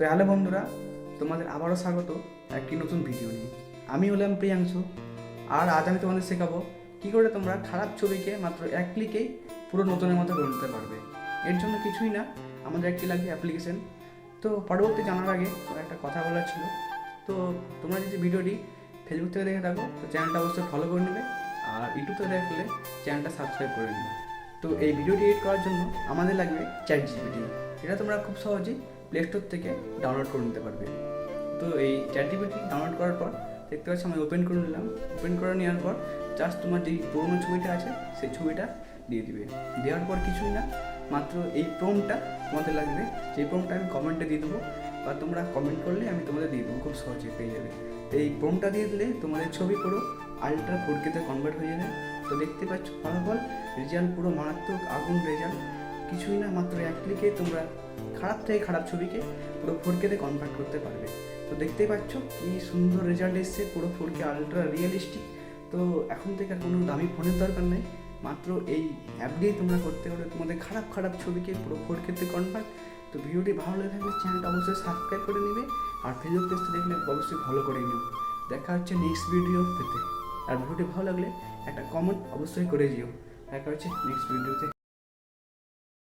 তো হ্যালো বন্ধুরা, তোমাদের আবারও স্বাগত একটি নতুন ভিডিও নিয়ে। আমি হলাম প্রিয়াংশু, আর আজ আমি তোমাদের শেখাবো কী করে তোমরা খারাপ ছবিকে মাত্র এক ক্লিকেই পুরো নতুনের মতো করে নিতে পারবে। এর জন্য কিছুই না, আমাদের একটি লাগবে অ্যাপ্লিকেশন। তো পরবর্তী জানার আগে আমার একটা কথা বলার ছিল। তো তোমরা যদি ভিডিওটি ফেসবুক থেকে দেখে থাকো তো চ্যানেলটা অবশ্যই ফলো করে নেবে, আর ইউটিউব থেকে দেখলে চ্যানেলটা সাবস্ক্রাইব করে নেবে। তো এই ভিডিওটি এডিট করার জন্য আমাদের লাগবে ChatGPT। এটা তোমরা খুব সহজেই প্লে স্টোর থেকে ডাউনলোড করে নিতে পারবে। তো এই ChatGPT ডাউনলোড করার পর দেখতে পাচ্ছি আমি ওপেন করে নিলাম। ওপেন করে নেওয়ার পর জাস্ট তোমার যেই পুরোনো ছবিটা আছে সেই ছবিটা দিয়ে দিবে। দেওয়ার পর কিছুই না, মাত্র এই প্রম্পটটা তোমাদের লাগবে। যেই প্রম্পটটা আমি কমেন্টে দিয়ে দেবো, বা তোমরা কমেন্ট করলে আমি তোমাদের দিয়ে দেবো, খুব সহজে পেয়ে যাবে। তো এই প্রম্পটটা দিয়ে দিলে তোমাদের ছবি পুরো আল্ট্রা 4K-তে কনভার্ট হয়ে যাবে। তো দেখতে পাচ্ছ ফলাফল, রেজাল্ট পুরো মারাত্মক আগুন রেজাল্ট। কিছুই না, মাত্র এক ক্লিকে তোমরা খারাপ থেকে খারাপ ছবিকে পুরো 4K-তে কনভার্ট করতে পারবে। তো দেখতেই পাচ্ছ কি সুন্দর রেজাল্ট এসছে, পুরো 4K আলট্রা রিয়েলিস্টিক। তো এখন থেকে আর কোনো দামি ফোনের দরকার নেই, মাত্র এই অ্যাপ দিয়েই তোমরা করতে পারবে তোমাদের খারাপ খারাপ ছবিকে পুরো 4K-তে কনভার্ট। তো ভিডিওটি ভালো লেগে থাকলে চ্যানেলটা অবশ্যই সাবস্ক্রাইব করে নেবে, আর ফেসবুক পেজটা দেখলে অবশ্যই ফলো করে নেবে। দেখা হচ্ছে নেক্সট ভিডিও পেতে। আর ভিডিওটি ভালো লাগলে একটা কমেন্ট অবশ্যই করে দিও। দেখা হচ্ছে নেক্সট ভিডিওতে।